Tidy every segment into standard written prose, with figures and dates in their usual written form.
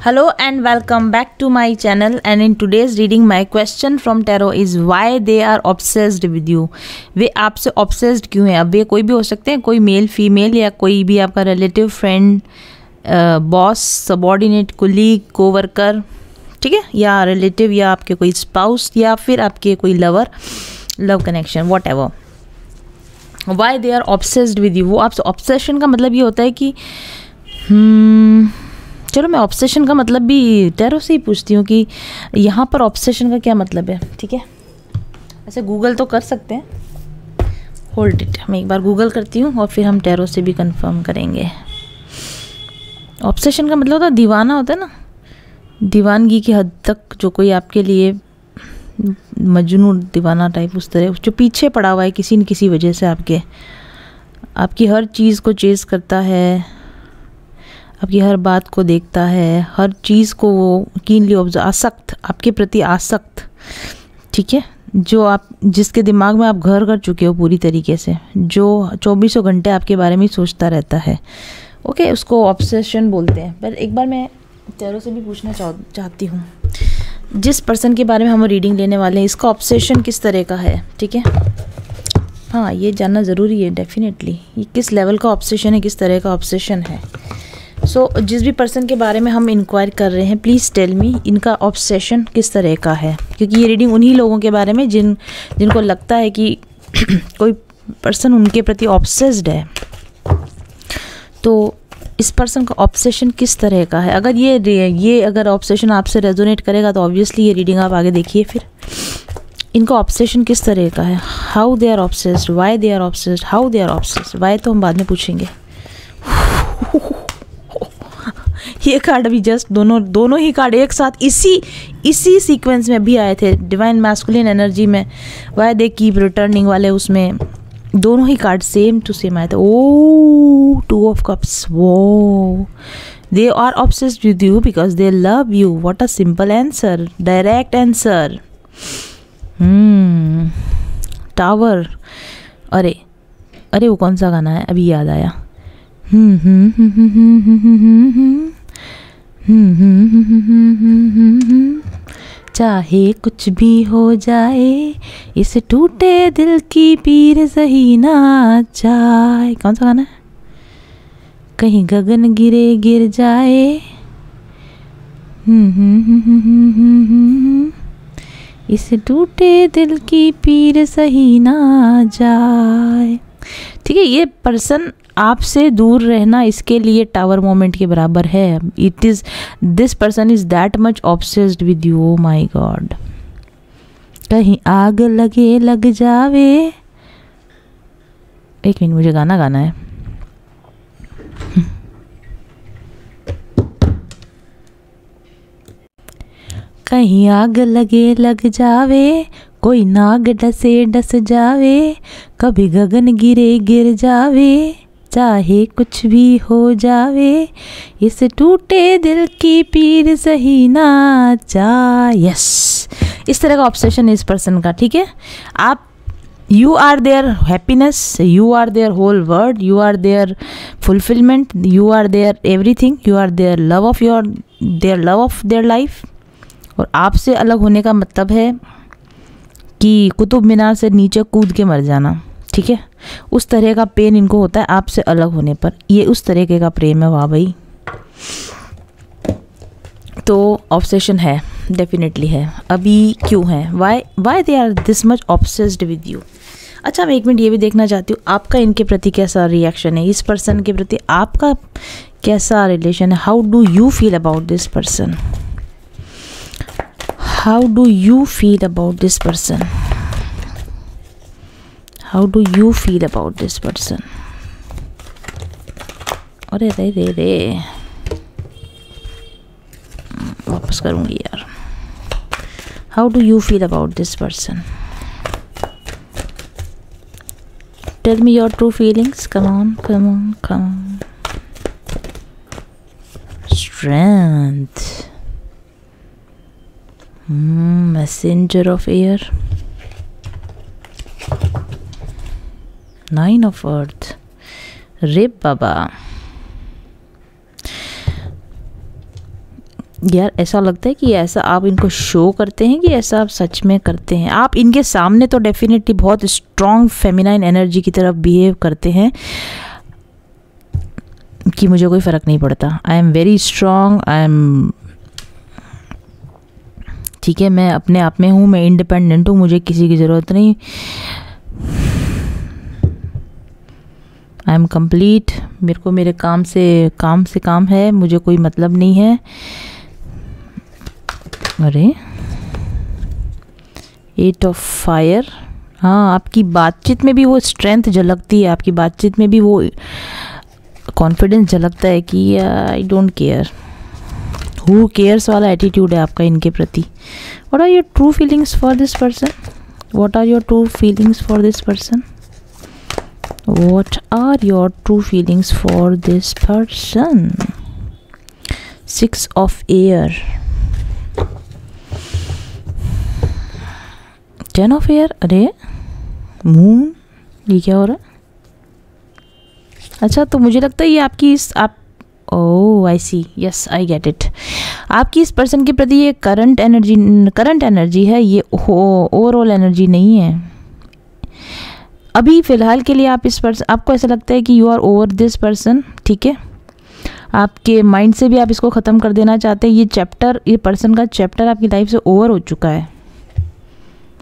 Hello and welcome back to my channel, and in today's reading my question from tarot is why they are obsessed with you। वे आपसे obsessed क्यों हैं। अब वे कोई भी हो सकते हैं, कोई मेल फीमेल या कोई भी आपका relative, friend, boss, subordinate, colleague, co-worker, ठीक है, या रिलेटिव या आपके कोई स्पाउस या फिर आपके कोई lover, love connection, whatever. Why they are obsessed with you. वो आपसे ऑब्सेशन का मतलब ये होता है कि चलो मैं ऑब्सेशन का मतलब भी टैरो से ही पूछती हूँ कि यहाँ पर ऑब्सेशन का क्या मतलब है। ठीक है, ऐसे गूगल तो कर सकते हैं, होल्ड इट, मैं एक बार गूगल करती हूँ और फिर हम टैरो से भी कंफर्म करेंगे। ऑब्सेशन का मतलब होता है दीवाना, होता है ना, दीवानगी की हद तक जो कोई आपके लिए मजनू दीवाना टाइप, उस तरह जो पीछे पड़ा हुआ है किसी न किसी वजह से, आपकी हर चीज़ को चेज़ करता है, आपकी हर बात को देखता है, हर चीज़ को वो कीनली ऑब्जर्व, आसक्त, आपके प्रति आसक्त। ठीक है, जो आप जिसके दिमाग में आप घर कर चुके हो पूरी तरीके से, जो 24 घंटे आपके बारे में सोचता रहता है। ओके, उसको ऑब्सेशन बोलते हैं। पर एक बार मैं टैरो से भी पूछना चाहती हूँ, जिस पर्सन के बारे में हम रीडिंग लेने वाले हैं, इसका ऑब्सेशन किस तरह का है। ठीक है, हाँ, ये जानना ज़रूरी है डेफिनेटली, ये किस लेवल का ऑब्सेशन है, किस तरह का ऑब्सेशन है। जिस भी पर्सन के बारे में हम इंक्वायर कर रहे हैं, प्लीज़ टेल मी इनका ऑब्सेशन किस तरह का है, क्योंकि ये रीडिंग उन्हीं लोगों के बारे में जिनको लगता है कि कोई पर्सन उनके प्रति ऑब्सेस्ड है। तो इस पर्सन का ऑब्सेशन किस तरह का है। अगर ये अगर ऑब्सेशन आपसे रेजोनेट करेगा तो ऑब्वियसली ये रीडिंग आप आगे देखिए। फिर इनका ऑब्सेशन किस तरह का है, how they are obsessed, why they are obsessed, how they are obsessed. Why तो हम बाद में पूछेंगे। ये कार्ड अभी जस्ट दोनों ही कार्ड एक साथ इसी सीक्वेंस में भी आए थे, डिवाइन मैस्कुलिन एनर्जी में, वाई दे कीप रिटर्निंग वाले, उसमें दोनों ही कार्ड सेम टू सेम आए थे। ओ, 2 ऑफ कप्स, वो they are obsessed with you because they love you. What a simple answer, direct answer. Tower, अरे वो कौन सा गाना है, अभी याद आया। चाहे कुछ भी हो जाए, इस टूटे दिल की पीर सही ना जाए। कौन सा गाना है, कहीं गगन गिरे गिर जाए, इस टूटे दिल की पीर सही ना जाए। ठीक है, ये पर्सन आपसे दूर रहना इसके लिए टावर मोमेंट के बराबर है। This person is that much obsessed with you. Oh my God, कहीं आग लगे लग जावे। एक मिनट, मुझे गाना गाना है। कहीं आग लगे लग जावे, कोई नाग डसे डस जावे, कभी गगन गिरे गिर जावे, चाहे कुछ भी हो जावे, इस टूटे दिल की पीर सही ना जाए। यस, इस तरह का ऑब्सेशन है इस पर्सन का। ठीक है, आप you are their happiness, you are their whole world, you are their fulfilment, you are their everything, you are their love of their life. और आपसे अलग होने का मतलब है कि कुतुब मीनार से नीचे कूद के मर जाना। ठीक है, उस तरह का पेन इनको होता है आपसे अलग होने पर। ये उस तरीके का प्रेम है। वाह भाई, तो ऑब्सेशन है, डेफिनेटली है। अभी क्यों है, why they are this much obsessed with you. अच्छा, मैं एक मिनट ये भी देखना चाहती हूँ आपका इनके प्रति कैसा रिएक्शन है, इस पर्सन के प्रति आपका कैसा रिलेशन है। How do you feel about this person, how do you feel about this person, how do you feel about this person. अरे रे वापस करूँगी यार। How do you feel about this person, tell me your true feelings, come on come on come on. Strength, messenger of air, 9 of earth, रे बाबा। यार ऐसा लगता है कि ऐसा आप इनको शो करते हैं कि ऐसा आप सच में करते हैं। आप इनके सामने तो डेफिनेटली बहुत स्ट्रॉन्ग फेमिनाइन एनर्जी की तरफ बिहेव करते हैं कि मुझे कोई फ़र्क नहीं पड़ता, I am very strong, I am, ठीक है, मैं अपने आप में हूँ, मैं इंडिपेंडेंट हूँ, मुझे किसी की ज़रूरत नहीं, आई एम कंप्लीट, मेरे को मेरे काम से काम है, मुझे कोई मतलब नहीं है। अरे 8 ऑफ फायर, हाँ, आपकी बातचीत में भी वो स्ट्रेंथ झलकती है, आपकी बातचीत में भी वो कॉन्फिडेंस झलकता है कि I don't care, who cares वाला एटीट्यूड है आपका इनके प्रति। What are your true feelings for this person? What are your true feelings for this person? What are your true feelings for this person? 6 of air, 10 of air, अरे moon, ये क्या हो रहा है? अच्छा, तो मुझे लगता है ये आपकी ओह आई सी, यस आई गेट इट, आपकी इस पर्सन के प्रति ये करंट एनर्जी है, ये ओवरऑल एनर्जी नहीं है। अभी फ़िलहाल के लिए आप इस पर्सन, आपको ऐसा लगता है कि you are over this person, ठीक है, आपके माइंड से भी आप इसको ख़त्म कर देना चाहते हैं। ये पर्सन का चैप्टर आपकी लाइफ से ओवर हो चुका है।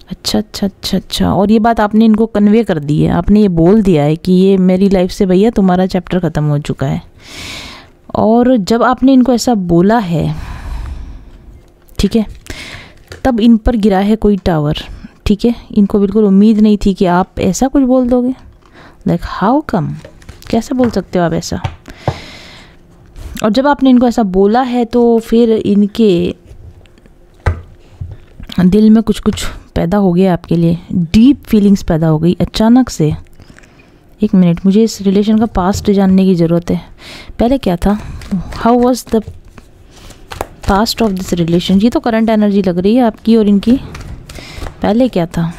अच्छा, और ये बात आपने इनको कन्वे कर दी है, आपने ये बोल दिया है कि ये मेरी लाइफ से भैया तुम्हारा चैप्टर ख़त्म हो चुका है। और जब आपने इनको ऐसा बोला है, ठीक है, तब इन पर गिरा है कोई टावर, ठीक है, इनको बिल्कुल उम्मीद नहीं थी कि आप ऐसा कुछ बोल दोगे। लाइक हाउ कम, कैसे बोल सकते हो आप ऐसा? और जब आपने इनको ऐसा बोला है तो फिर इनके दिल में कुछ पैदा हो गया आपके लिए, डीप फीलिंग्स पैदा हो गई अचानक से। एक मिनट, मुझे इस रिलेशन का पास्ट जानने की ज़रूरत है। पहले क्या था? How was the past of this relation? ये तो करंट एनर्जी लग रही है आपकी और इनकी। पहले क्या था?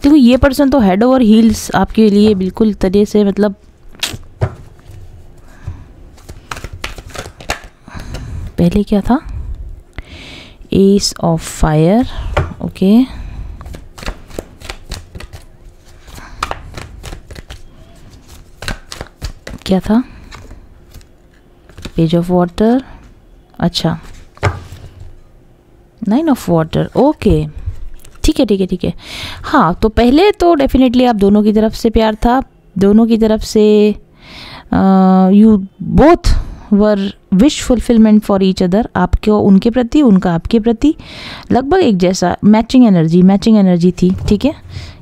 देखो, ये पर्सन तो हेड ओवर हील्स आपके लिए बिल्कुल तरह से, मतलब पहले क्या था? एस ऑफ फायर, ओके, क्या था? पेज ऑफ वाटर, अच्छा, 9 ऑफ वाटर, ओके, ठीक है। हाँ, तो पहले तो डेफिनेटली आप दोनों की तरफ से प्यार था, दोनों की तरफ से you both were wish fulfilment for each other, आपके उनके प्रति, उनका आपके प्रति लगभग एक जैसा मैचिंग एनर्जी थी, ठीक है।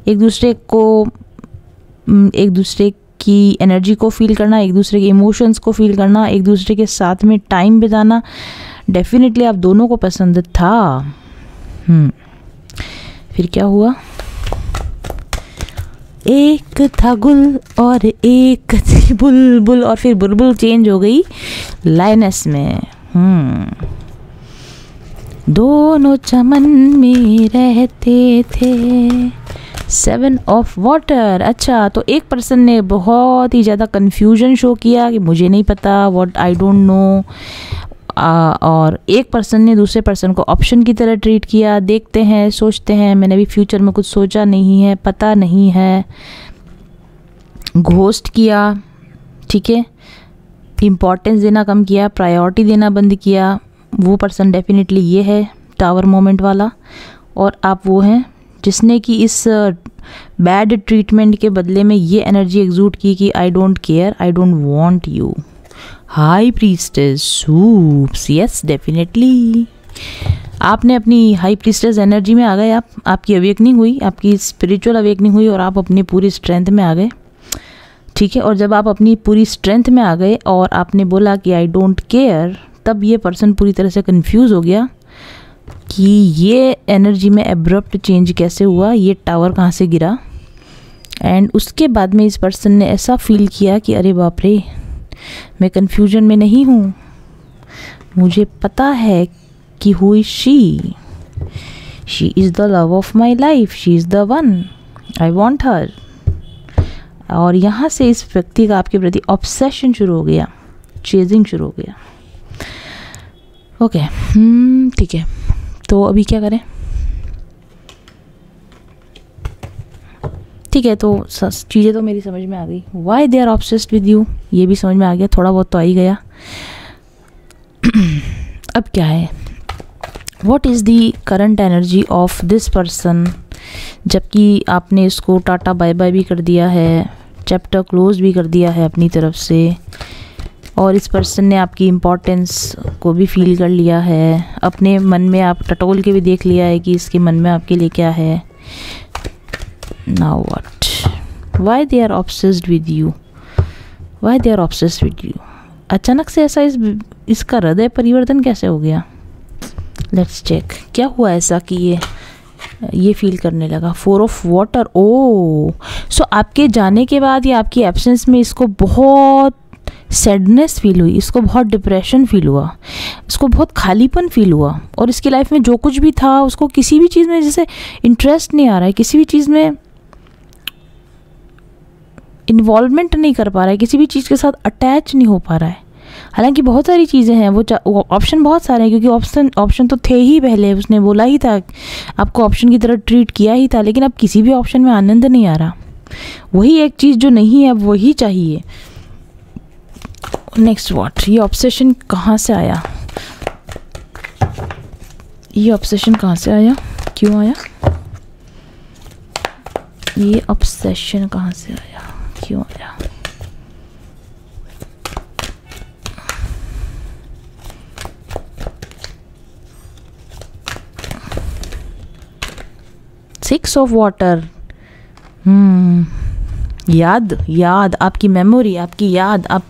एक दूसरे की एनर्जी को फील करना, एक दूसरे के इमोशंस को फील करना, एक दूसरे के साथ में टाइम बिताना, डेफिनेटली आप दोनों को पसंद था। फिर क्या हुआ? एक था गुल और एक थी बुलबुल, और फिर बुलबुल चेंज हो गई लायनेस में। दोनों चमन में रहते थे। 7 ऑफ वाटर, अच्छा, तो एक पर्सन ने बहुत ही ज़्यादा कन्फ्यूजन शो किया कि मुझे नहीं पता, व्हाट आई डोंट नो, और एक पर्सन ने दूसरे पर्सन को ऑप्शन की तरह ट्रीट किया। देखते हैं, सोचते हैं, मैंने भी फ्यूचर में कुछ सोचा नहीं है, पता नहीं है, घोस्ट किया, ठीक है, इम्पोर्टेंस देना कम किया, प्रायोरिटी देना बंद किया। वो पर्सन डेफिनेटली ये है टावर मोमेंट वाला, और आप वो हैं जिसने कि इस बैड ट्रीटमेंट के बदले में ये एनर्जी एग्जूट की कि I don't care, I don't want you. High priestess soups, yes definitely आपने अपनी हाई प्रीस्टेस एनर्जी में आ गए। आपकी अवेकनिंग हुई, आपकी स्पिरिचुअल अवेकनिंग हुई और आप अपनी पूरी स्ट्रेंथ में आ गए, ठीक है। और जब आप अपनी पूरी स्ट्रेंथ में आ गए और आपने बोला कि आई डोंट केयर, तब ये पर्सन पूरी तरह से कंफ्यूज हो गया कि ये एनर्जी में एब्रप्ट चेंज कैसे हुआ, ये टावर कहाँ से गिरा। एंड उसके बाद में इस पर्सन ने ऐसा फील किया कि अरे बाप रे, मैं कन्फ्यूजन में नहीं हूँ, मुझे पता है कि who is she is the love of my life, she is the one, I want her. और यहाँ से इस व्यक्ति का आपके प्रति ऑब्सेशन शुरू हो गया। चेजिंग शुरू हो गया। ओके ठीक है, तो अभी क्या करें? ठीक है, तो चीज़ें तो मेरी समझ में आ गई। Why they are obsessed with you, ये भी समझ में आ गया, थोड़ा बहुत तो आ ही गया। अब क्या है? What is the current energy of this person, जबकि आपने इसको टाटा बाय बाय भी कर दिया है, चैप्टर क्लोज भी कर दिया है अपनी तरफ से, और इस पर्सन ने आपकी इम्पोर्टेंस को भी फील कर लिया है, अपने मन में आप टटोल के भी देख लिया है कि इसके मन में आपके लिए क्या है। Now what? Why they are obsessed with you, why they are obsessed with you? अचानक से ऐसा इसका हृदय परिवर्तन कैसे हो गया? लेट्स चेक, क्या हुआ ऐसा कि ये फील करने लगा? 4 ऑफ वाटर। ओ सो आपके जाने के बाद या आपकी एब्सेंस में इसको बहुत सैडनेस फील हुई, इसको बहुत डिप्रेशन फील हुआ, इसको बहुत खालीपन फील हुआ, और इसकी लाइफ में जो कुछ भी था उसको किसी भी चीज़ में जैसे इंटरेस्ट नहीं आ रहा है, किसी भी चीज़ में इन्वॉल्वमेंट नहीं कर पा रहा है, किसी भी चीज़ के साथ अटैच नहीं हो पा रहा है। हालांकि बहुत सारी चीज़ें हैं, वो ऑप्शन बहुत सारे हैं, क्योंकि ऑप्शन तो थे ही पहले, उसने बोला ही था, आपको ऑप्शन की तरह ट्रीट किया ही था, लेकिन अब किसी भी ऑप्शन में आनंद नहीं आ रहा। वही एक चीज़ जो नहीं है अब वही चाहिए। Next what? ये ऑब्सेशन कहाँ से आया? ये ऑब्सेशन कहाँ से आया, क्यों आया? ये ऑब्सेशन कहाँ से आया, क्यों आया? Six of water. याद आपकी मेमोरी, आपकी याद, आप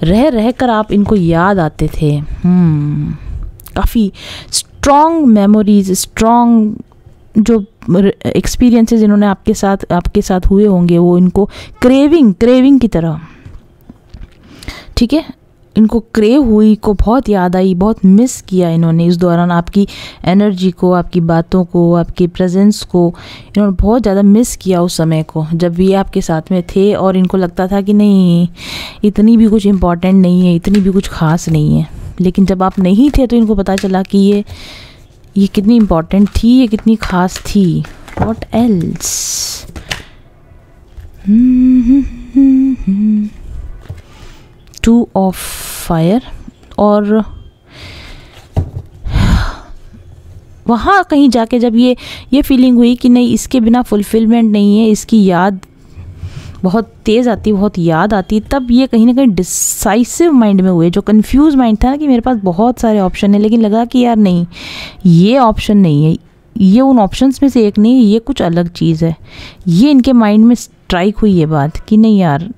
रह कर आप इनको याद आते थे। काफ़ी स्ट्रॉन्ग मेमोरीज, स्ट्रॉन्ग जो एक्सपीरियंसेस इन्होंने आपके साथ हुए होंगे, वो इनको क्रेविंग की तरह, ठीक है, इनको क्रेव हुई, को बहुत याद आई, बहुत मिस किया इन्होंने इस दौरान। आपकी एनर्जी को, आपकी बातों को, आपकी प्रेजेंस को इन्होंने बहुत ज़्यादा मिस किया उस समय को, जब ये आपके साथ में थे और इनको लगता था कि नहीं इतनी भी कुछ इम्पोर्टेंट नहीं है, इतनी भी कुछ ख़ास नहीं है। लेकिन जब आप नहीं थे तो इनको पता चला कि ये कितनी इम्पोर्टेंट थी, ये कितनी ख़ास थी। What else? 2 of fire. और वहाँ कहीं जाके जब ये फीलिंग हुई कि नहीं इसके बिना फुलफिलमेंट नहीं है, इसकी याद बहुत तेज़ आती, बहुत याद आती, तब ये कहीं ना कहीं डिसाइसिव माइंड में हुए। जो कंफ्यूज माइंड था ना कि मेरे पास बहुत सारे ऑप्शन है, लेकिन लगा कि यार नहीं ये ऑप्शन नहीं है, ये उन ऑप्शंस में से एक नहीं है, ये कुछ अलग चीज़ है। ये इनके माइंड में स्ट्राइक हुई ये बात कि नहीं यार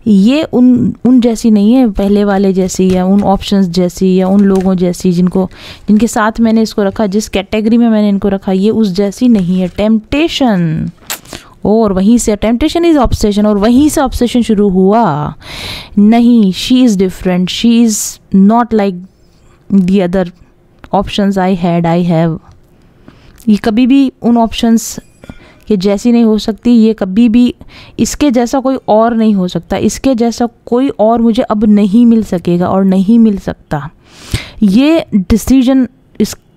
ये उन जैसी नहीं है, पहले वाले जैसी, या उन ऑप्शंस जैसी, या उन लोगों जैसी जिनके साथ मैंने इसको रखा, जिस कैटेगरी में मैंने इनको रखा, ये उस जैसी नहीं है। टेम्पटेशन, और वहीं से टेम्पटेशन इज़ ऑब्सेशन, और वहीं से ऑब्सेशन शुरू हुआ। नहीं, she is different, she is not like the other options I have. ये कभी भी उन ऑप्शंस के जैसी नहीं हो सकती, ये कभी भी इसके जैसा कोई और नहीं हो सकता, इसके जैसा कोई और मुझे अब नहीं मिल सकेगा और नहीं मिल सकता। ये डिसीजन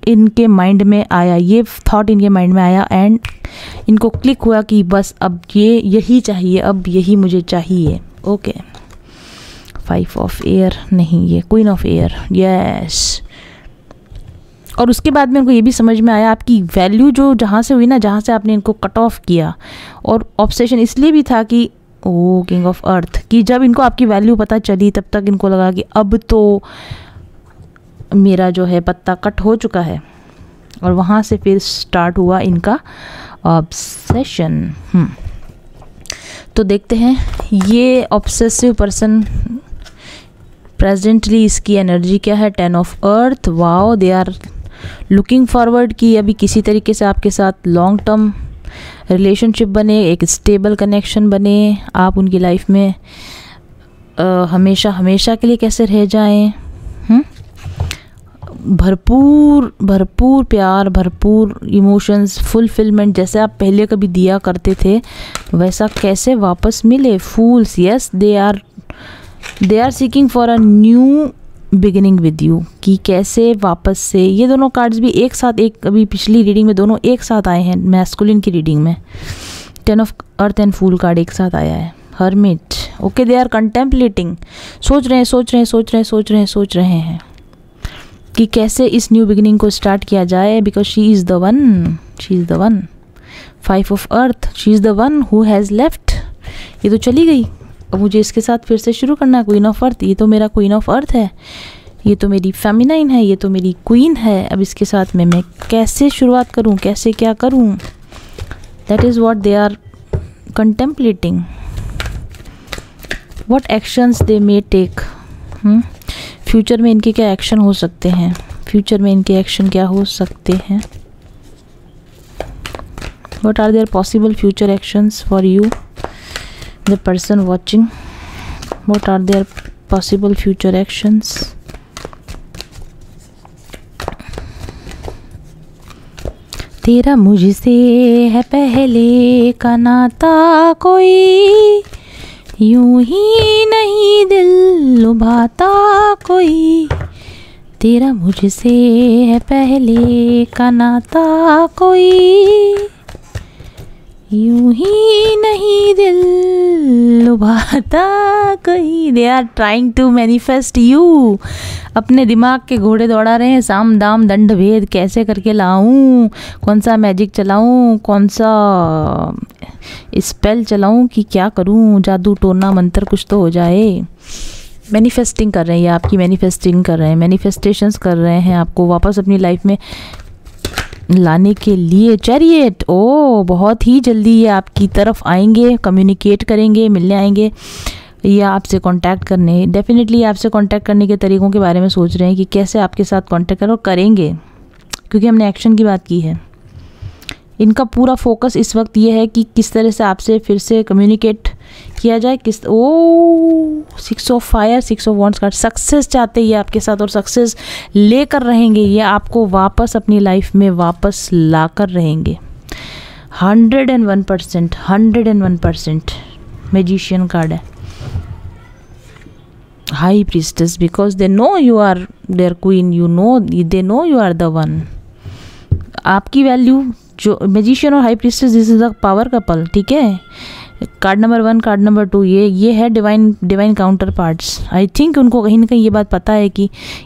इनके माइंड में आया, ये थॉट इनके माइंड में आया, एंड इनको क्लिक हुआ कि बस अब यही चाहिए, अब यही मुझे चाहिए। ओके, 5 ऑफ एयर नहीं, ये क्वीन ऑफ एयर, यस। और उसके बाद में इनको ये भी समझ में आया आपकी वैल्यू जो जहाँ से हुई ना, जहाँ से आपने इनको कट ऑफ किया। और ऑब्सेशन इसलिए भी था कि ओ किंग ऑफ अर्थ, कि जब इनको आपकी वैल्यू पता चली तब तक इनको लगा कि अब तो मेरा जो है पत्ता कट हो चुका है, और वहाँ से फिर स्टार्ट हुआ इनका ऑब्सेशन। तो देखते हैं ये ऑब्सेसिव पर्सन प्रेजेंटली इसकी एनर्जी क्या है। 10 of earth. Wow, they are looking forward कि अभी किसी तरीके से आपके साथ लॉन्ग टर्म रिलेशनशिप बने, एक स्टेबल कनेक्शन बने, आप उनकी लाइफ में हमेशा के लिए कैसे रह जाएं। भरपूर प्यार, भरपूर इमोशंस, फुलफिलमेंट जैसे आप पहले कभी दिया करते थे वैसा कैसे वापस मिले। Fools, yes they are they are seeking for a new beginning with you, कि कैसे वापस से, ये दोनों कार्ड्स भी एक साथ, एक अभी पिछली रीडिंग में दोनों एक साथ आए हैं, मैस्कुलिन की रीडिंग में 10 of earth and fool card एक साथ आया है, hermit. Okay, they are contemplating, सोच रहे हैं कि कैसे इस न्यू बिगिनिंग को स्टार्ट किया जाए, because she is the one. 5 of earth, she is the one who has left, ये तो चली गई, अब मुझे इसके साथ फिर से शुरू करना है। क्वीन ऑफ अर्थ, ये तो मेरा क्वीन ऑफ अर्थ है, ये तो मेरी फेमिनाइन है, ये तो मेरी क्वीन है। अब इसके साथ में मैं कैसे शुरुआत करूं, कैसे क्या करूं, that is what they are contemplating, what actions they may take. Future में इनके क्या एक्शन हो सकते हैं, फ्यूचर में इनके एक्शन क्या हो सकते हैं, what are their possible future actions for you, the person watching, what are their possible future actions। तेरा मुझसे है पहले का नाता, कोई यूं ही नहीं दिल लुभाता कोई, तेरा मुझसे है पहले का नाता, कोई यूं ही नहीं दिल लुभाता कोई। They are trying to manifest you, अपने दिमाग के घोड़े दौड़ा रहे हैं, साम दाम दंड भेद कैसे करके लाऊं, कौन सा मैजिक चलाऊं, कौन सा स्पेल चलाऊं, कि क्या करूं, जादू टोना मंत्र कुछ तो हो जाए। मैनिफेस्टिंग कर रहे हैं, आपकी मैनिफेस्टिंग कर रहे हैं, मैनिफेस्टेशंस कर रहे हैं आपको वापस अपनी लाइफ में लाने के लिए। चैरियट, ओ बहुत ही जल्दी ये आपकी तरफ आएंगे, कम्युनिकेट करेंगे, मिलने आएंगे या आपसे कांटेक्ट करने, डेफिनेटली आपसे कांटेक्ट करने के तरीक़ों के बारे में सोच रहे हैं कि कैसे आपके साथ कांटेक्ट करो, करेंगे, क्योंकि हमने एक्शन की बात की है। इनका पूरा फोकस इस वक्त ये है कि किस तरह से आपसे फिर से कम्युनिकेट किया जाए, किस 6 ऑफ फायर, 6 ऑफ वॉन्ड्स का सक्सेस चाहते हैं ये आपके साथ, और सक्सेस लेकर रहेंगे, ये आपको वापस अपनी लाइफ में वापस लाकर रहेंगे। 101% मैजिशियन कार्ड है, high priestess, because they know you are their queen, they know you are the one. आपकी वैल्यू जो मैजिशियन और high priestess, this is the power couple, ठीक है। कार्ड नंबर 1, कार्ड नंबर 2, ये है divine counter parts. I think उनको कहीं ना कहीं ये बात पता है कि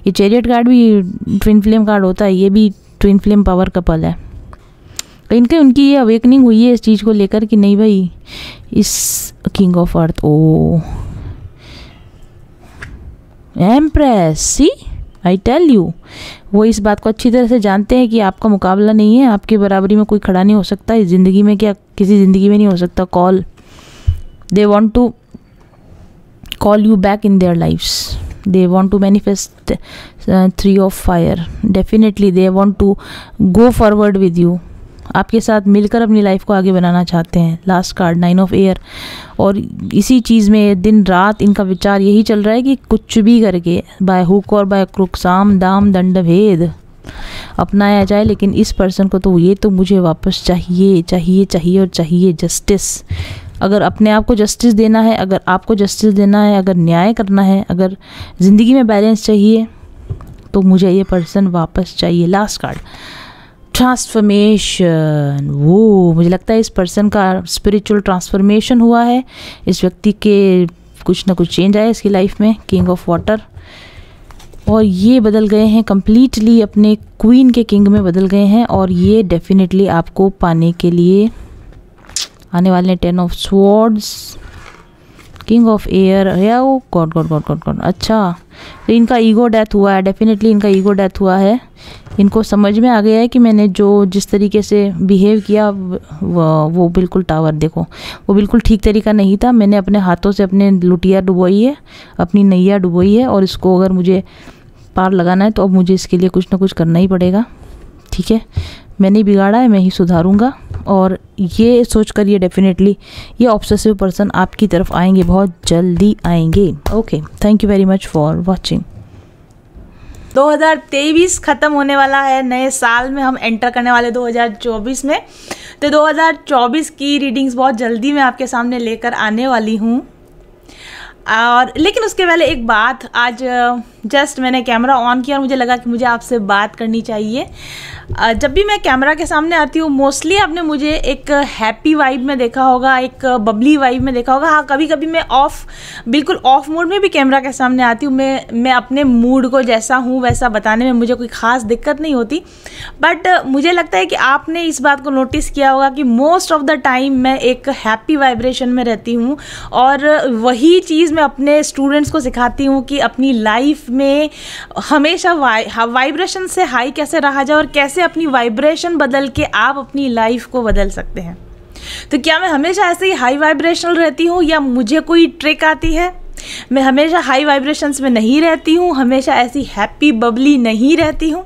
ये चैरियट कार्ड भी ट्विन फ्लेम कार्ड होता है, ये भी ट्विन फ्लेम पावर कपल है। कहीं ना कहीं उनकी ये अवेकनिंग हुई है इस चीज़ को लेकर कि नहीं भाई, इस king of earth, oh empress, see I tell you, वो इस बात को अच्छी तरह से जानते हैं कि आपका मुकाबला नहीं है, आपके बराबरी में कोई खड़ा नहीं हो सकता इस ज़िंदगी में, क्या किसी ज़िंदगी में नहीं हो सकता। Call, they want to call you back in their lifes, they want to manifest 3 of fire, definitely they want to go forward with you, आपके साथ मिलकर अपनी लाइफ को आगे बनाना चाहते हैं। लास्ट कार्ड 9 ऑफ एयर, और इसी चीज़ में दिन रात इनका विचार यही चल रहा है कि कुछ भी करके बाय हुक और बाय क्रुक, साम दाम दंड भेद अपनाया जाए, लेकिन इस पर्सन को तो ये तो मुझे वापस चाहिए चाहिए चाहिए और चाहिए जस्टिस। अगर अपने आप को जस्टिस देना है, अगर आपको जस्टिस देना है, अगर न्याय करना है, अगर ज़िंदगी में बैलेंस चाहिए, तो मुझे ये पर्सन वापस चाहिए। लास्ट कार्ड ट्रांसफॉर्मेशन, वो मुझे लगता है इस पर्सन का स्पिरिचुअल ट्रांसफॉर्मेशन हुआ है, इस व्यक्ति के कुछ ना कुछ चेंज आया इसकी लाइफ में। किंग ऑफ वाटर, और ये बदल गए हैं कम्प्लीटली, अपने क्वीन के किंग में बदल गए हैं, और ये डेफिनेटली आपको पाने के लिए आने वाले हैं। 10 of swords, king of air, या oh God God God God God, अच्छा तो इनका ईगो डेथ हुआ है, डेफिनेटली इनका ईगो डेथ हुआ है। इनको समझ में आ गया है कि मैंने जो जिस तरीके से बिहेव किया वो बिल्कुल टावर, देखो वो बिल्कुल ठीक तरीका नहीं था। मैंने अपने हाथों से अपने लुटिया डुबोई है, अपनी नैया डुबोई है, और इसको अगर मुझे पार लगाना है तो अब मुझे इसके लिए कुछ ना कुछ करना ही पड़ेगा, ठीक है। मैंने बिगाड़ा है, मैं ही सुधारूंगा, और ये सोचकर ये डेफिनेटली ये ऑब्सेसिव पर्सन आपकी तरफ आएंगे, बहुत जल्दी आएंगे। Okay, thank you very much for watching. 2023 ख़त्म होने वाला है, नए साल में हम एंटर करने वाले 2024 में। तो 2024 की रीडिंग्स बहुत जल्दी मैं आपके सामने लेकर आने वाली हूँ। और लेकिन उसके पहले एक बात, आज जस्ट मैंने कैमरा ऑन किया और मुझे लगा कि मुझे आपसे बात करनी चाहिए। जब भी मैं कैमरा के सामने आती हूँ मोस्टली आपने मुझे एक हैप्पी वाइब में देखा होगा, एक बबली वाइब में देखा होगा। हाँ, कभी कभी मैं बिल्कुल ऑफ मूड में भी कैमरा के सामने आती हूँ। मैं अपने मूड को जैसा हूँ वैसा बताने में मुझे कोई ख़ास दिक्कत नहीं होती। बट मुझे लगता है कि आपने इस बात को नोटिस किया होगा कि मोस्ट ऑफ द टाइम मैं एक हैप्पी वाइब्रेशन में रहती हूँ, और वही चीज़ मैं अपने स्टूडेंट्स को सिखाती हूँ कि अपनी लाइफ में हमेशा वाइब्रेशन से हाई कैसे रहा जाए और कैसे अपनी वाइब्रेशन बदल के आप अपनी लाइफ को बदल सकते हैं। तो क्या मैं हमेशा ऐसे ही हाई वाइब्रेशनल रहती हूँ या मुझे कोई ट्रिक आती है? मैं हमेशा हाई वाइब्रेशंस में नहीं रहती हूँ, हमेशा ऐसी हैप्पी बबली नहीं रहती हूँ।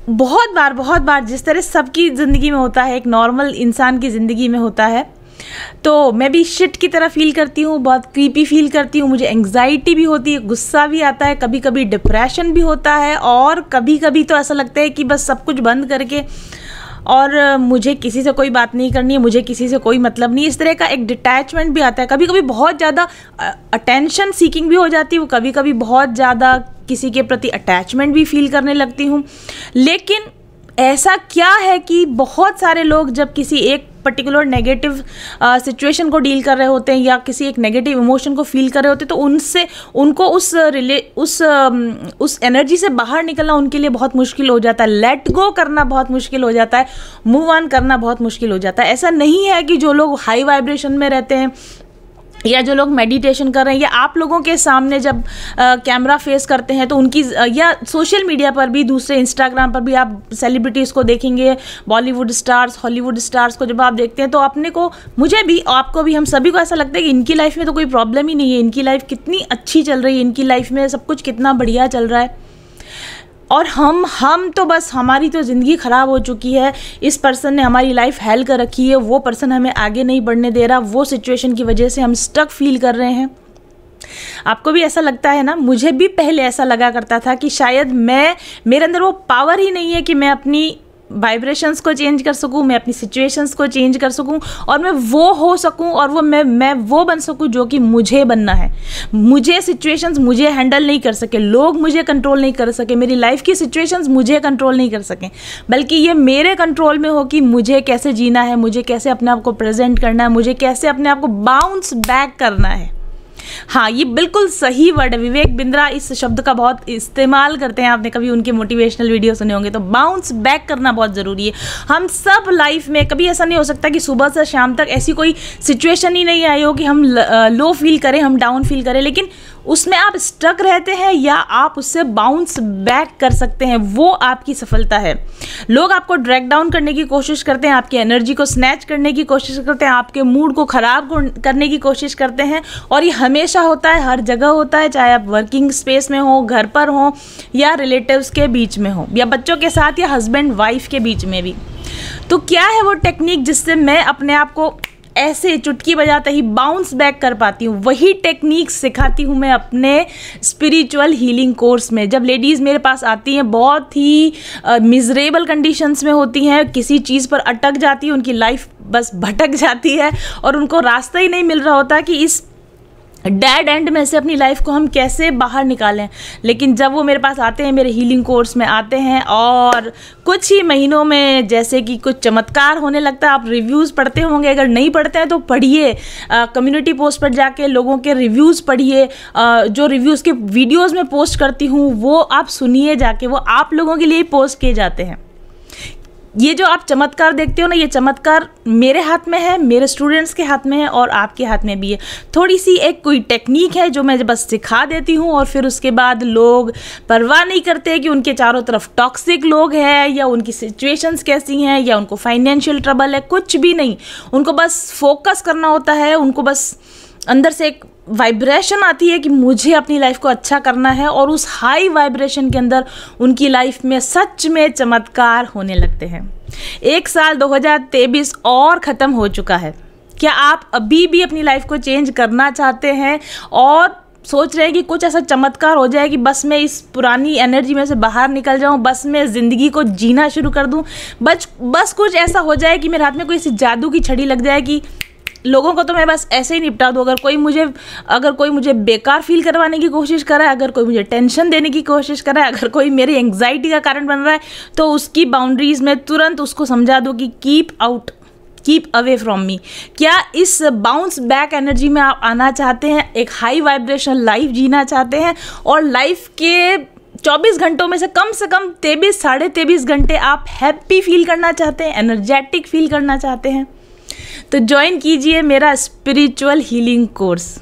बहुत बार जिस तरह सबकी ज़िंदगी में होता है, एक नॉर्मल इंसान की ज़िंदगी में होता है, तो मैं भी शिट की तरह फील करती हूँ, बहुत क्रीपी फील करती हूँ। मुझे एंग्जाइटी भी होती है, गुस्सा भी आता है, कभी कभी डिप्रेशन भी होता है, और कभी कभी तो ऐसा लगता है कि बस सब कुछ बंद करके और मुझे किसी से कोई बात नहीं करनी है, मुझे किसी से कोई मतलब नहीं। इस तरह का एक डिटैचमेंट भी आता है। कभी कभी बहुत ज़्यादा अटेंशन सीकिंग भी हो जाती है, वो कभी कभी बहुत ज़्यादा किसी के प्रति अटैचमेंट भी फील करने लगती हूँ। लेकिन ऐसा क्या है कि बहुत सारे लोग जब किसी एक पर्टिकुलर नेगेटिव सिचुएशन को डील कर रहे होते हैं या किसी एक नेगेटिव इमोशन को फील कर रहे होते हैं, तो उनको उस एनर्जी से बाहर निकलना उनके लिए बहुत मुश्किल हो जाता है। लेट गो करना बहुत मुश्किल हो जाता है, मूव ऑन करना बहुत मुश्किल हो जाता है। ऐसा नहीं है कि जो लोग हाई वाइब्रेशन में रहते हैं या जो लोग मेडिटेशन कर रहे हैं या आप लोगों के सामने जब कैमरा फेस करते हैं तो उनकी, या सोशल मीडिया पर भी, दूसरे इंस्टाग्राम पर भी आप सेलिब्रिटीज़ को देखेंगे, बॉलीवुड स्टार्स, हॉलीवुड स्टार्स को जब आप देखते हैं तो अपने को, मुझे भी, आपको भी, हम सभी को ऐसा लगता है कि इनकी लाइफ में तो कोई प्रॉब्लम ही नहीं है, इनकी लाइफ कितनी अच्छी चल रही है, इनकी लाइफ में सब कुछ कितना बढ़िया चल रहा है। और हम तो बस, हमारी तो ज़िंदगी ख़राब हो चुकी है, इस पर्सन ने हमारी लाइफ हेल कर रखी है, वो पर्सन हमें आगे नहीं बढ़ने दे रहा, वो सिचुएशन की वजह से हम स्टक फील कर रहे हैं। आपको भी ऐसा लगता है ना? मुझे भी पहले ऐसा लगा करता था कि शायद मेरे अंदर वो पावर ही नहीं है कि मैं अपनी वाइब्रेशंस को चेंज कर सकूं, मैं अपनी सिचुएशंस को चेंज कर सकूं और मैं वो हो सकूं और मैं वो बन सकूं जो कि मुझे बनना है। मुझे सिचुएशंस मुझे हैंडल नहीं कर सके, लोग मुझे कंट्रोल नहीं कर सके, मेरी लाइफ की सिचुएशंस मुझे कंट्रोल नहीं कर सके, बल्कि ये मेरे कंट्रोल में हो कि मुझे कैसे जीना है, मुझे कैसे अपने आप को प्रेजेंट करना है, मुझे कैसे अपने आप को बाउंस बैक करना है। हाँ, ये बिल्कुल सही वर्ड है। विवेक बिंद्रा इस शब्द का बहुत इस्तेमाल करते हैं, आपने कभी उनके मोटिवेशनल वीडियो सुने होंगे। तो बाउंस बैक करना बहुत ज़रूरी है। हम सब लाइफ में, कभी ऐसा नहीं हो सकता कि सुबह से शाम तक ऐसी कोई सिचुएशन ही नहीं आई हो कि हम लो फील करें, हम डाउन फील करें, लेकिन उसमें आप स्टक रहते हैं या आप उससे बाउंस बैक कर सकते हैं, वो आपकी सफलता है। लोग आपको ड्रैग डाउन करने की कोशिश करते हैं, आपकी एनर्जी को स्नैच करने की कोशिश करते हैं, आपके मूड को ख़राब करने की कोशिश करते हैं, और ये हमेशा होता है, हर जगह होता है, चाहे आप वर्किंग स्पेस में हो, घर पर हो, या रिलेटिव्स के बीच में हो, या बच्चों के साथ, या हस्बैंड वाइफ के बीच में भी। तो क्या है वो टेक्निक जिससे मैं अपने आप को ऐसे चुटकी बजाते ही बाउंस बैक कर पाती हूँ? वही टेक्निक सिखाती हूँ मैं अपने स्पिरिचुअल हीलिंग कोर्स में। जब लेडीज़ मेरे पास आती हैं, बहुत ही मिजरेबल कंडीशंस में होती हैं, किसी चीज़ पर अटक जाती है, उनकी लाइफ बस भटक जाती है और उनको रास्ता ही नहीं मिल रहा होता कि इस डेड एंड में से अपनी लाइफ को हम कैसे बाहर निकालें। लेकिन जब वो मेरे पास आते हैं, मेरे हीलिंग कोर्स में आते हैं, और कुछ ही महीनों में जैसे कि कुछ चमत्कार होने लगता है। आप रिव्यूज़ पढ़ते होंगे, अगर नहीं पढ़ते हैं तो पढ़िए, कम्युनिटी पोस्ट पर जाके लोगों के रिव्यूज़ पढ़िए, जो रिव्यूज़ के वीडियोज़ में पोस्ट करती हूँ वो आप सुनिए जाके, वो आप लोगों के लिए पोस्ट किए जाते हैं। ये जो आप चमत्कार देखते हो ना, ये चमत्कार मेरे हाथ में है, मेरे स्टूडेंट्स के हाथ में है, और आपके हाथ में भी है। थोड़ी सी एक कोई टेक्निक है जो मैं बस सिखा देती हूँ, और फिर उसके बाद लोग परवाह नहीं करते कि उनके चारों तरफ टॉक्सिक लोग हैं, या उनकी सिचुएशंस कैसी हैं, या उनको फाइनेंशियल ट्रबल है, कुछ भी नहीं। उनको बस फोकस करना होता है, उनको बस अंदर से एक वाइब्रेशन आती है कि मुझे अपनी लाइफ को अच्छा करना है, और उस हाई वाइब्रेशन के अंदर उनकी लाइफ में सच में चमत्कार होने लगते हैं। एक साल 2023 और ख़त्म हो चुका है। क्या आप अभी भी अपनी लाइफ को चेंज करना चाहते हैं और सोच रहे हैं कि कुछ ऐसा चमत्कार हो जाए कि बस मैं इस पुरानी एनर्जी में से बाहर निकल जाऊं, बस मैं ज़िंदगी को जीना शुरू कर दूं, बस कुछ ऐसा हो जाए कि मेरे हाथ में कोई सी जादू की छड़ी लग जाए कि लोगों को तो मैं बस ऐसे ही निपटा दूँ। अगर कोई मुझे बेकार फील करवाने की कोशिश कर रहा है, अगर कोई मुझे टेंशन देने की कोशिश कर रहा है, अगर कोई मेरी एंग्जाइटी का कारण बन रहा है, तो उसकी बाउंड्रीज में तुरंत उसको समझा दो कि कीप अवे फ्रॉम मी। क्या इस बाउंस बैक एनर्जी में आप आना चाहते हैं, एक हाई वाइब्रेशन लाइफ जीना चाहते हैं, और लाइफ के 24 घंटों में से कम 23 साढ़े 23 घंटे आप हैप्पी फील करना चाहते हैं, एनर्जेटिक फील करना चाहते हैं, तो ज्वाइन कीजिए मेरा स्पिरिचुअल हीलिंग कोर्स।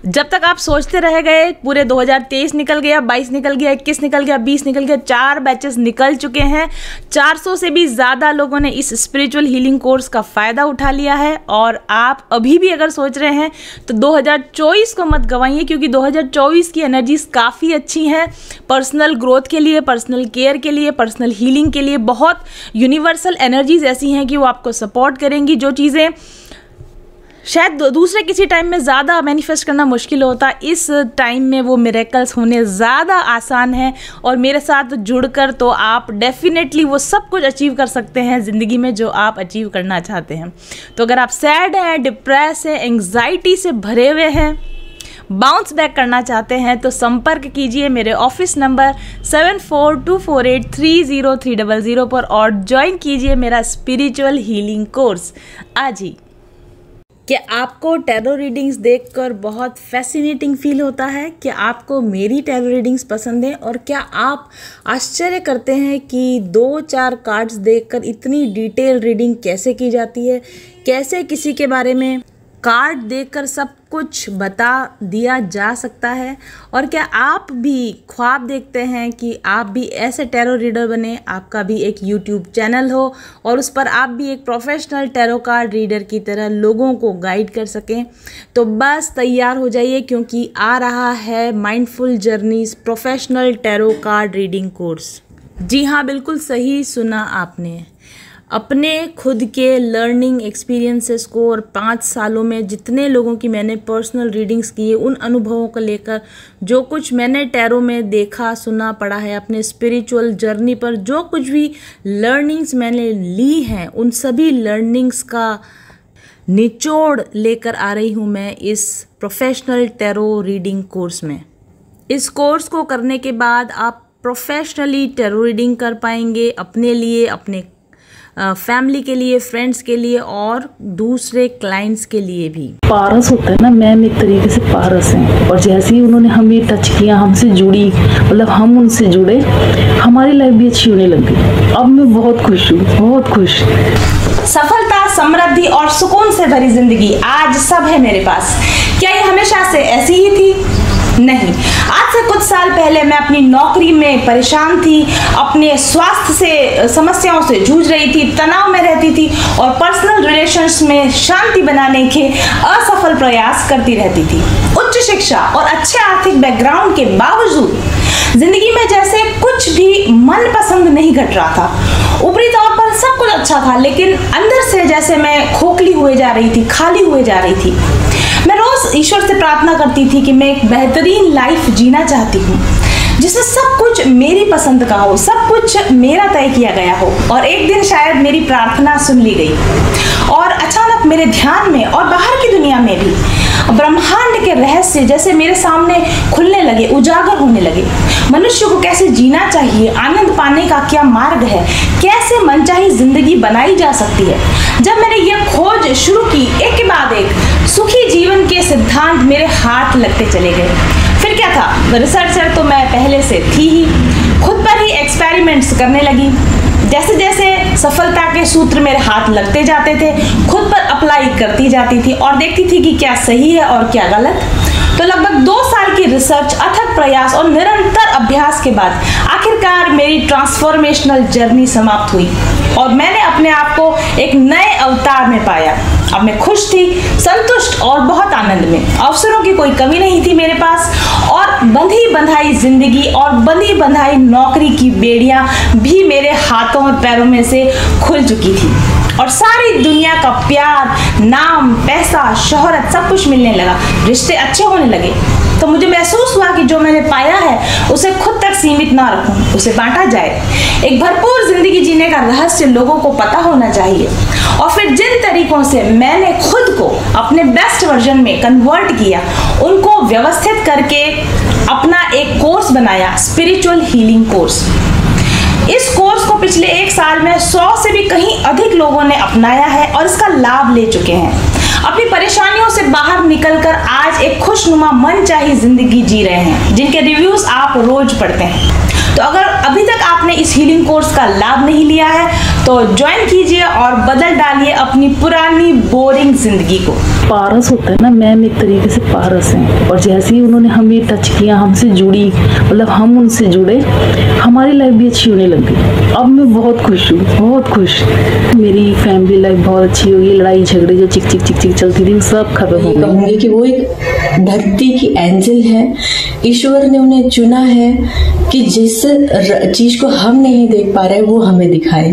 जब तक आप सोचते रह गए, पूरे 2023 निकल गया, 22 निकल गया, 21 निकल गया, 20 निकल गया, 4 बैचेस निकल चुके हैं। 400 से भी ज़्यादा लोगों ने इस स्पिरिचुअल हीलिंग कोर्स का फ़ायदा उठा लिया है। और आप अभी भी अगर सोच रहे हैं तो 2024 को मत गंवाइए, क्योंकि 2024 की एनर्जीज काफ़ी अच्छी हैं पर्सनल ग्रोथ के लिए, पर्सनल केयर के लिए, पर्सनल हीलिंग के लिए। बहुत यूनिवर्सल एनर्जीज ऐसी हैं कि वो आपको सपोर्ट करेंगी। जो चीज़ें शायद दूसरे किसी टाइम में ज़्यादा मैनिफेस्ट करना मुश्किल होता, इस टाइम में वो मिरेकल्स होने ज़्यादा आसान है। और मेरे साथ जुड़कर तो आप डेफिनेटली वो सब कुछ अचीव कर सकते हैं ज़िंदगी में जो आप अचीव करना चाहते हैं। तो अगर आप सैड हैं, डिप्रेस हैं, एंग्जाइटी से भरे हुए हैं, बाउंस बैक करना चाहते हैं, तो संपर्क कीजिए मेरे ऑफिस नंबर 7424830300 पर और ज्वाइन कीजिए मेरा स्पिरिचुअल हीलिंग कोर्स आज ही। क्या आपको टैरो रीडिंग्स देखकर बहुत फैसिनेटिंग फील होता है? क्या आपको मेरी टैरो रीडिंग्स पसंद है? और क्या आप आश्चर्य करते हैं कि 2-4 कार्ड्स देखकर इतनी डिटेल रीडिंग कैसे की जाती है? कैसे किसी के बारे में कार्ड देखकर सब कुछ बता दिया जा सकता है? और क्या आप भी ख्वाब देखते हैं कि आप भी ऐसे टैरो रीडर बने, आपका भी एक यूट्यूब चैनल हो और उस पर आप भी एक प्रोफेशनल टैरो कार्ड रीडर की तरह लोगों को गाइड कर सकें? तो बस तैयार हो जाइए, क्योंकि आ रहा है mindful journeys professional tarot card reading course. जी हाँ, बिल्कुल सही सुना आपने। अपने खुद के लर्निंग एक्सपीरियंसेस को और 5 सालों में जितने लोगों की मैंने पर्सनल रीडिंग्स की है, उन अनुभवों को लेकर जो कुछ मैंने टैरो में देखा, सुना, पढ़ा है, अपने स्पिरिचुअल जर्नी पर जो कुछ भी लर्निंग्स मैंने ली हैं, उन सभी लर्निंग्स का निचोड़ लेकर आ रही हूँ मैं इस प्रोफेशनल टैरो रीडिंग कोर्स में। इस कोर्स को करने के बाद आप प्रोफेशनली टैरो रीडिंग कर पाएंगे, अपने लिए, अपने फैमिली के लिए, फ्रेंड्स के लिए और दूसरे क्लाइंट्स के लिए भी। पारस होता है ना, मैम एक तरीके से पारस हैं, और जैसे ही उन्होंने हमें टच किया, हमसे जुड़ी, मतलब हम उनसे जुड़े, हमारी लाइफ भी अच्छी होने लग गई। अब मैं बहुत खुश हूँ, बहुत खुश। सफलता, समृद्धि और सुकून से भरी जिंदगी आज सब है मेरे पास। क्या ये हमेशा से ऐसी ही थी? नहीं। आज से कुछ साल पहले मैं अपनी नौकरी में परेशान थी, अपने स्वास्थ्य से समस्याओं से जूझ रही थी, तनाव में रहती थी और पर्सनल रिलेशंस में शांति बनाने के असफल प्रयास करती रहती थी। उच्च शिक्षा और अच्छे आर्थिक बैकग्राउंड के बावजूद जिंदगी में जैसे कुछ भी मनपसंद नहीं घट रहा था। ऊपरी तौर पर सब कुछ अच्छा था, लेकिन अंदर से जैसे मैं खोखली हुए जा रही थी, खाली हुए जा रही थी। मैं रोज ईश्वर से प्रार्थना करती थी कि मैं एक बेहतरीन लाइफ जीना चाहती हूँ, जिसमें सब कुछ मेरी पसंद का हो, सब कुछ मेरा तय किया गया हो। और एक दिन शायद मेरी प्रार्थना सुन ली गई और अचानक मेरे ध्यान में और बाहर की दुनिया में भी ब्रह्मांड के रहस्य जैसे मेरे सामने खुलने लगे, उजागर होने लगे। मनुष्य को कैसे जीना चाहिए, आनंद पाने का क्या मार्ग है, कैसे मनचाही जिंदगी बनाई जा सकती है। जब मैंने यह खोज शुरू की, एक के बाद एक सुखी जीवन के सिद्धांत मेरे हाथ लगते चले गए। फिर क्या था, रिसर्चर तो मैं पहले से थी ही, खुद पर ही एक्सपेरिमेंट्स करने लगी। जैसे जैसे सफलता के सूत्र मेरे हाथ लगते जाते थे, खुद पर अप्लाई करती जाती थी और देखती थी कि क्या सही है और क्या गलत। तो लगभग 2 साल की रिसर्च, अथक प्रयास और निरंतर अभ्यास के बाद आखिरकार मेरी ट्रांसफॉर्मेशनल जर्नी समाप्त हुई और मैंने अपने आप को एक नए अवतार में पाया। अब मैं खुश थी, संतुष्ट और बहुत आनंद में। अवसरों की कोई कमी नहीं थी मेरे पास और बंधी बंधाई जिंदगी और बंधी बंधाई नौकरी की बेड़ियां भी मेरे हाथों और पैरों में से खुल चुकी थी और सारी दुनिया का प्यार, नाम, पैसा, शोहरत सब कुछ मिलने लगा। रिश्ते अच्छे होने लगे। तो मुझे महसूस हुआ कि जो मैंने पाया है उसे खुद तक सीमित ना रखूं, उसे बांटा जाए। एक भरपूर जिंदगी जीने का रहस्य लोगों को पता होना चाहिए और फिर जिन तरीकों से मैंने खुद को अपने बेस्ट वर्जन में कन्वर्ट किया, उनको व्यवस्थित करके अपना एक कोर्स बनाया, स्पिरिचुअल हीलिंग कोर्स। इस कोर्स को पिछले 1 साल में 100 से भी कहीं अधिक लोगों ने अपनाया है और इसका लाभ ले चुके हैं। अपनी परेशानियों से बाहर निकलकर आज एक खुशनुमा मनचाही जिंदगी जी रहे हैं, जिनके रिव्यूज आप रोज पढ़ते हैं। तो अगर अभी तक आपने इस हीलिंग कोर्स का लाभ नहीं लिया है तो ज्वाइन कीजिए और बदल डालिए अपनी पुरानी बोरिंग जिंदगी को। पारस होता है ना, मैम एक तरीके से पारस हैं, और जैसे ही उन्होंने हमें टच किया, हमसे जुड़ी, मतलब हम उनसे जुड़े, हमारी लाइफ भी अच्छी होने लग गई। अब मैं बहुत खुश हूँ, बहुत खुश। मेरी फैमिली लाइफ बहुत अच्छी हो गई। लड़ाई झगड़े जो चिक चिक चिक चिक चलती थी सब खत्म हो गई। कहूँगी कि वो एक धरती की एंजल है। ईश्वर ने उन्हें चुना है कि जिस चीज को हम नहीं देख पा रहे वो हमें दिखाए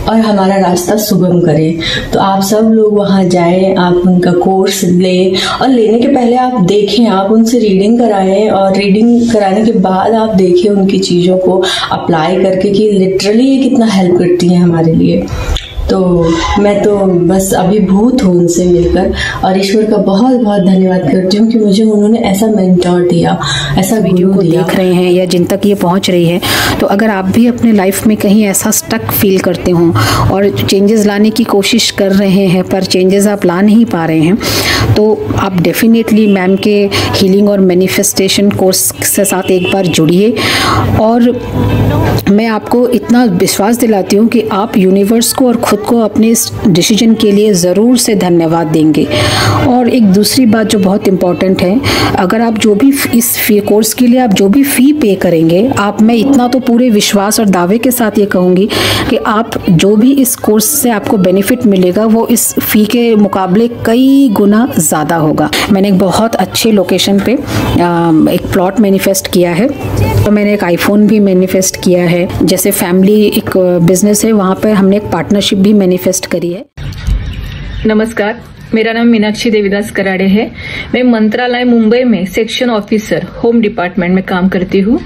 और हमारा रास्ता सुगम करे। तो आप सब लोग वहाँ जाएं, आप उनका कोर्स लें और लेने के पहले आप देखें, आप उनसे रीडिंग कराएं और रीडिंग कराने के बाद आप देखें उनकी चीज़ों को अप्लाई करके कि लिटरली ये कितना हेल्प करती है हमारे लिए। तो मैं तो बस अभिभूत हूँ उनसे मिलकर और ईश्वर का बहुत बहुत धन्यवाद करती हूँ कि मुझे उन्होंने ऐसा मेंटोर दिया, ऐसा वीडियो को देख रहे हैं या जिन तक ये पहुँच रही है। तो अगर आप भी अपने लाइफ में कहीं ऐसा स्टक फील करते हों और चेंजेस लाने की कोशिश कर रहे हैं पर चेंजेस आप ला नहीं पा रहे हैं, तो आप डेफिनेटली मैम के हीलिंग और मैनिफेस्टेशन कोर्स के साथ एक बार जुड़िए। और मैं आपको इतना विश्वास दिलाती हूँ कि आप यूनिवर्स को और खुद को अपने इस डिसीजन के लिए ज़रूर से धन्यवाद देंगे। और एक दूसरी बात जो बहुत इम्पॉर्टेंट है, अगर आप जो भी इस कोर्स के लिए आप जो भी फ़ी पे करेंगे, आप, मैं इतना तो पूरे विश्वास और दावे के साथ ये कहूँगी कि आप जो भी इस कोर्स से आपको बेनिफिट मिलेगा वो इस फ़ी के मुकाबले कई गुना ज़्यादा होगा। मैंने एक बहुत अच्छे लोकेशन पे एक प्लॉट मैनिफेस्ट किया है, तो मैंने एक आईफोन भी मैनिफेस्ट किया है। जैसे फैमिली एक बिजनेस है, वहाँ पर हमने एक पार्टनरशिप भी मैनिफेस्ट करी है। नमस्कार, मेरा नाम मीनाक्षी देवीदास कराड़े है। मैं मंत्रालय मुंबई में सेक्शन ऑफिसर होम डिपार्टमेंट में काम करती हूँ।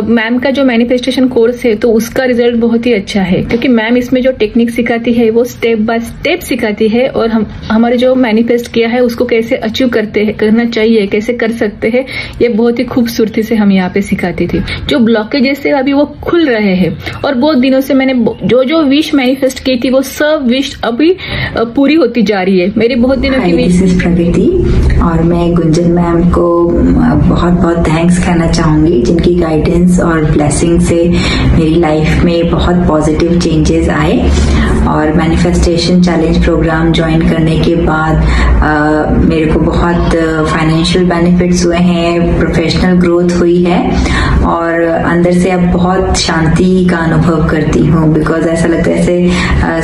मैम का जो मैनिफेस्टेशन कोर्स है तो उसका रिजल्ट बहुत ही अच्छा है, क्योंकि मैम इसमें जो टेक्निक सिखाती है वो स्टेप बाय स्टेप सिखाती है और हमारे जो मैनिफेस्ट किया है उसको कैसे अचीव करना चाहिए, कैसे कर सकते हैं, ये बहुत ही खूबसूरती से हम यहाँ पे सिखाती थी। जो ब्लॉकेजेस है अभी वो खुल रहे हैं और बहुत दिनों से मैंने जो विश मैनिफेस्ट की थी वो सब विश अभी पूरी होती जा रही है। मेरी बहुत दिनों की विश। दिस इज प्रकृति और मैं गुंजन मैम को बहुत बहुत थैंक्स कहना चाहूंगी, जिनकी गाइडेंस और ब्लेसिंग से मेरी लाइफ में बहुत पॉजिटिव चेंजेस आए। और मैनिफेस्टेशन चैलेंज प्रोग्राम ज्वाइन करने के बाद मेरे को बहुत फाइनेंशियल बेनिफिट्स हुए हैं, प्रोफेशनल ग्रोथ हुई है और अंदर से अब बहुत शांति का अनुभव करती हूँ, बिकॉज ऐसा लगता है जैसे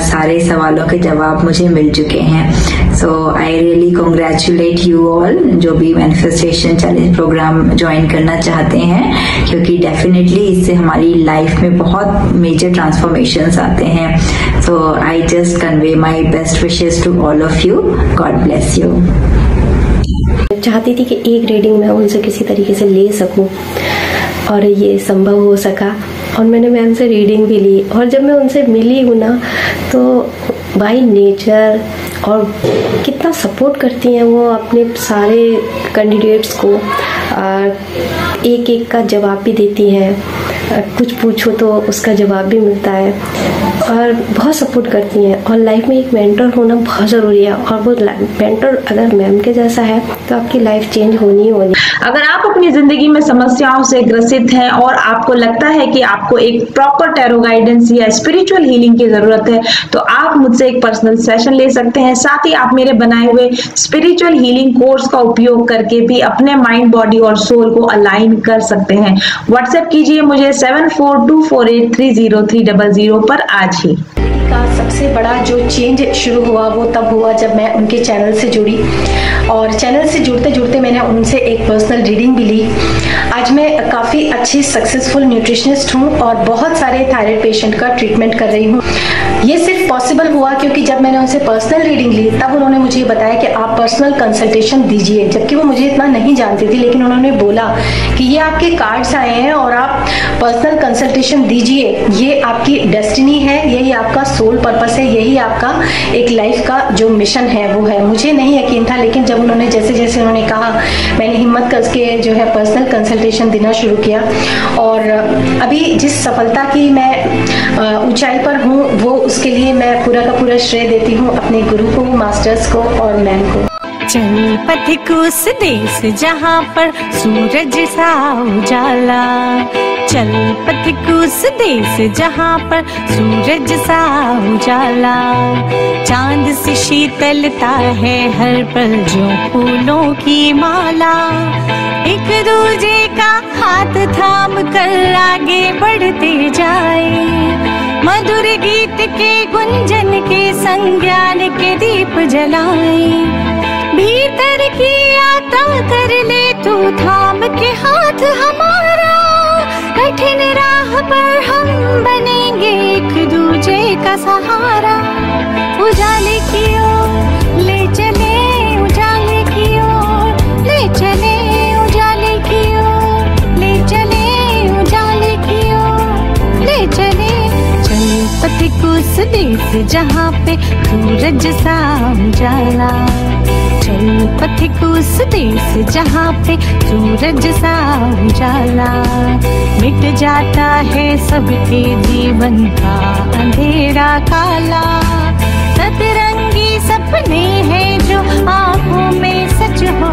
सारे सवालों के जवाब मुझे मिल चुके हैं। So I really congratulate you all जो भी मैनिफेस्टेशन चैलेंज प्रोग्राम ज्वाइन करना चाहते हैं, क्योंकि डेफिनेटली इससे हमारी लाइफ में बहुत मेजर ट्रांसफॉर्मेशंस आते हैं। So I just convey my best wishes to all of you. God bless you. चाहती थी कि एक रीडिंग मैं उनसे किसी तरीके से ले सकूं और ये संभव हो सका और मैंने मैम से रीडिंग भी ली। और जब मैं उनसे मिली हूँ ना, तो बाय नेचर और कितना सपोर्ट करती हैं वो अपने सारे कैंडिडेट्स को, एक एक का जवाब भी देती हैं, कुछ पूछो तो उसका जवाब भी मिलता है और बहुत सपोर्ट करती हैं। और लाइफ में एक मेंटर होना बहुत ज़रूरी है और वो मेंटर अगर मैम के जैसा है तो आपकी लाइफ चेंज होनी ही होनी। अगर आप अपनी जिंदगी में समस्याओं से ग्रसित हैं और आपको लगता है कि आपको एक प्रॉपर टैरो गाइडेंस या स्पिरिचुअल हीलिंग की जरूरत है, तो आप मुझसे एक पर्सनल सेशन ले सकते हैं। साथ ही आप मेरे बनाए हुए स्पिरिचुअल हीलिंग कोर्स का उपयोग करके भी अपने माइंड, बॉडी और सोल को अलाइन कर सकते हैं। व्हाट्सएप कीजिए मुझे 7424830300 पर आज ही। का सबसे बड़ा जो चेंज शुरू हुआ वो तब हुआ जब मैं उनके चैनल से जुड़ी और चैनल से जुड़ते जुड़ते मैंने उनसे एक पर्सनल रीडिंग भी ली। आज मैं काफ़ी अच्छी सक्सेसफुल न्यूट्रिशनिस्ट हूँ और बहुत सारे थायराइड पेशेंट का ट्रीटमेंट कर रही हूँ। ये सिर्फ पॉसिबल हुआ क्योंकि जब मैंने उनसे पर्सनल रीडिंग ली तब उन्होंने मुझे बताया कि आप पर्सनल कंसल्टेशन दीजिए, जबकि वो मुझे इतना नहीं जानती थी, लेकिन उन्होंने बोला कि ये आपके कार्ड्स आए हैं और आप पर्सनल कंसल्टेशन दीजिए, ये आपकी डेस्टिनी है, यही आपका सोल पर्पस है, यही आपका एक लाइफ का जो मिशन है वो है। मुझे नहीं यकीन था, लेकिन जब उन्होंने जैसे जैसे उन्होंने कहा मैंने हिम्मत करके जो है पर्सनल कंसल्टेशन देना शुरू किया और अभी जिस सफलता की मैं ऊंचाई पर हूँ वो उसके लिए मैं पूरा का पूरा श्रेय देती हूँ अपने गुरु को, मास्टर्स को और मैम को। चल पथिक उस देश जहाँ पर सूरज सा उजाला, चल पथिक उस देश जहाँ पर सूरज सा उजाला, चांद से शीतलता है हर पल जो फूलों की माला, एक दूजे का हाथ थाम कर आगे बढ़ते जाए, मधुर गीत के गुंजन के संज्ञान के दीप जलाए, भीतर की यात्रा कर ले तू थाम के हाथ हमारा, कठिन राह पर हम बनेंगे एक दूजे का सहारा, उजाले की ओर ले चले, उजाले की ओर ले चले, उजाले की ओर ले चले, उजाले की ओर ले चले, चल पथिक उस देश जहाँ पे सूरज सा उजाला, चल पथिक उस देश जहाँ पे सूरज सा उजाला, मिट जाता है सबके जीवन का अंधेरा काला, सतरंगी सपने हैं जो आँखों में सच हो